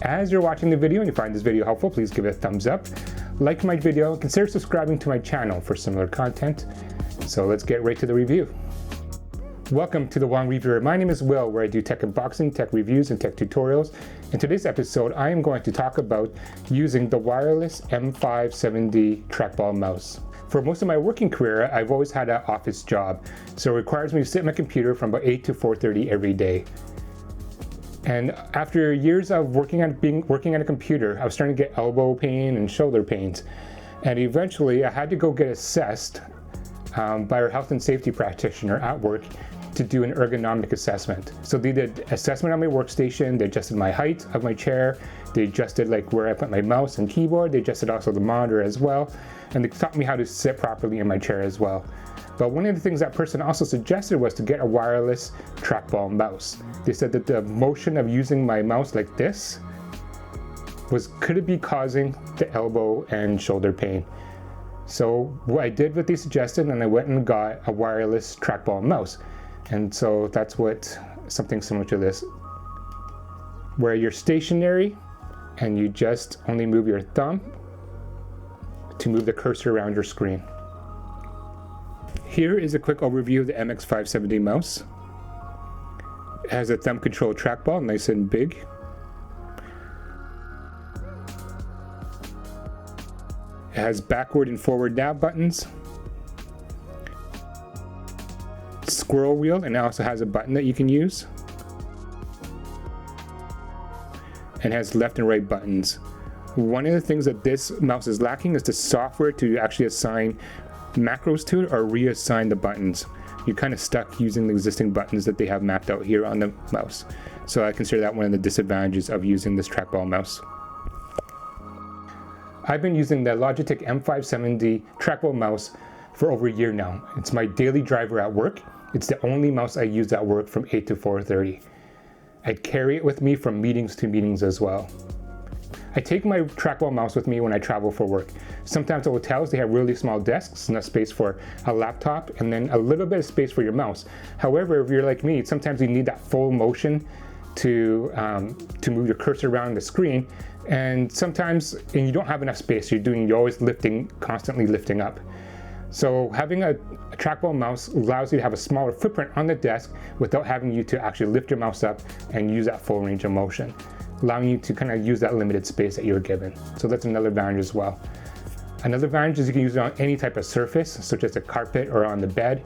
As you're watching the video and you find this video helpful, please give it a thumbs up, like my video, and consider subscribing to my channel for similar content. So let's get right to the review. Welcome to The Wong Reviewer. My name is Will, where I do tech unboxing, tech reviews, and tech tutorials. In today's episode, I am going to talk about using the wireless M570 trackball mouse. For most of my working career, I've always had an office job, so it requires me to sit at my computer from about 8 to 4:30 every day. And after years of working at a computer, I was starting to get elbow pain and shoulder pains. And eventually, I had to go get assessed by our health and safety practitioner at work to do an ergonomic assessment. So they did assessment on my workstation, they adjusted my height of my chair, they adjusted like where I put my mouse and keyboard, they adjusted also the monitor as well, and they taught me how to sit properly in my chair as well. But one of the things that person also suggested was to get a wireless trackball mouse. They said that the motion of using my mouse like this could it be causing the elbow and shoulder pain. So I did what they suggested, and I went and got a wireless trackball mouse. And so that's something similar to this, where you're stationary and you just only move your thumb to move the cursor around your screen. Here is a quick overview of the MX570 mouse. It has a thumb control trackball, nice and big. It has backward and forward nav buttons, squirrel wheel, and it also has a button that you can use, and has left and right buttons. One of the things that this mouse is lacking is the software to actually assign macros to it or reassign the buttons. You're kind of stuck using the existing buttons that they have mapped out here on the mouse. So I consider that one of the disadvantages of using this trackball mouse. I've been using the Logitech M570 trackball mouse for over a year now. It's my daily driver at work. It's the only mouse I use at work from 8 to 4:30. I carry it with me from meetings to meetings as well. I take my trackball mouse with me when I travel for work. Sometimes at hotels, they have really small desks, enough space for a laptop, and then a little bit of space for your mouse. However, if you're like me, sometimes you need that full motion to move your cursor around the screen, and you don't have enough space. You're always constantly lifting up. So having a trackball mouse allows you to have a smaller footprint on the desk without having you to actually lift your mouse up and use that full range of motion, allowing you to kind of use that limited space that you're given. So that's another advantage as well. Another advantage is you can use it on any type of surface, such as a carpet or on the bed,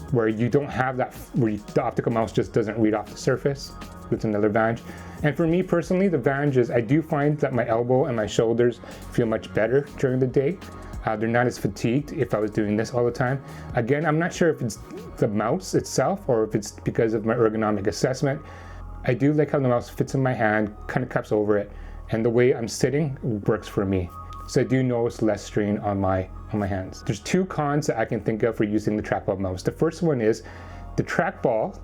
where you don't have that, where the optical mouse just doesn't read off the surface. That's another advantage. And for me personally, the advantage is I do find that my elbow and my shoulders feel much better during the day. They're not as fatigued if I was doing this all the time. Again, I'm not sure if it's the mouse itself or if it's because of my ergonomic assessment. I do like how the mouse fits in my hand, kind of cups over it, and the way I'm sitting works for me. So I do notice less strain on my hands. There's two cons that I can think of for using the trackball mouse. The first one is the trackball,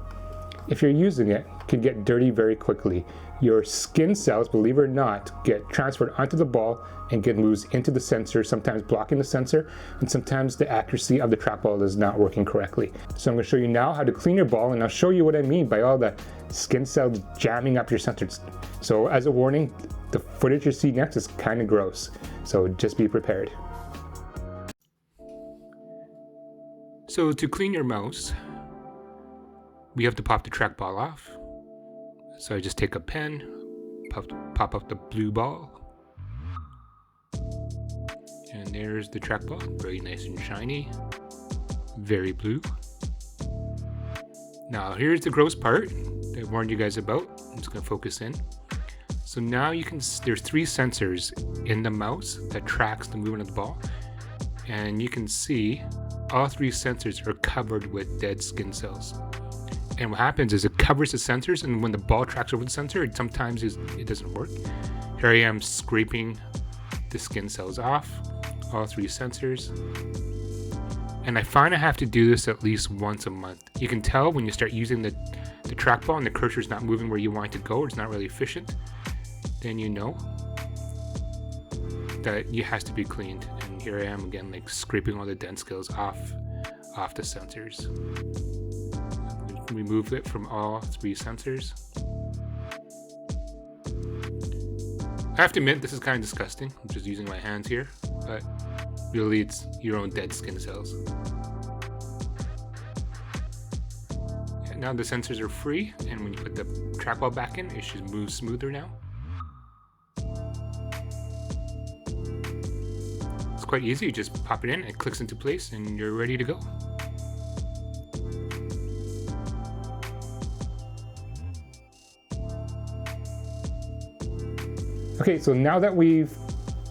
if you're using it, can get dirty very quickly. Your skin cells, believe it or not, get transferred onto the ball and get moved into the sensor, sometimes blocking the sensor, and sometimes the accuracy of the trackball is not working correctly. So I'm going to show you now how to clean your ball, and I'll show you what I mean by all the skin cells jamming up your sensors. So as a warning, the footage you see next is kind of gross, so just be prepared. So to clean your mouse, we have to pop the trackball off. So I just take a pen, pop up the blue ball, and there's the trackball, very nice and shiny, very blue. Now here's the gross part that I warned you guys about. I'm just gonna focus in. So now there's 3 sensors in the mouse that tracks the movement of the ball, and you can see all 3 sensors are covered with dead skin cells. And what happens is it covers the sensors, and when the ball tracks over the sensor, sometimes it doesn't work. Here I am scraping the skin cells off, all 3 sensors. And I find I have to do this at least once a month. You can tell when you start using the trackball and the cursor's not moving where you want it to go, or it's not really efficient, then you know that it has to be cleaned. And here I am again, like scraping all the dent scales off the sensors. Remove it from all 3 sensors. I have to admit, this is kind of disgusting. I'm just using my hands here, but really it's your own dead skin cells. And now the sensors are free, and when you put the trackball back in, it should move smoother now. It's quite easy, you just pop it in, it clicks into place, and you're ready to go. Okay, so now that we've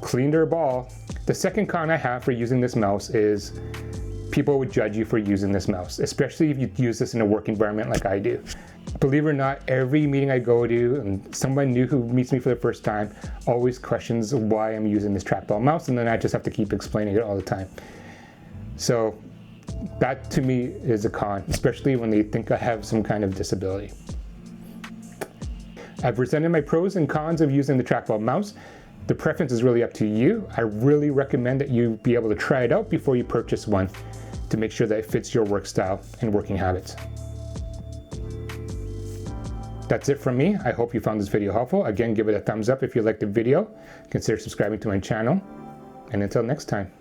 cleaned our ball, the second con I have for using this mouse is people would judge you for using this mouse, especially if you use this in a work environment like I do. Believe it or not, every meeting I go to and someone new who meets me for the first time always questions why I'm using this trackball mouse, and then I just have to keep explaining it all the time. So that to me is a con, especially when they think I have some kind of disability. I've presented my pros and cons of using the trackball mouse. The preference is really up to you. I really recommend that you be able to try it out before you purchase one to make sure that it fits your work style and working habits. That's it from me. I hope you found this video helpful. Again, give it a thumbs up if you liked the video. Consider subscribing to my channel. And until next time.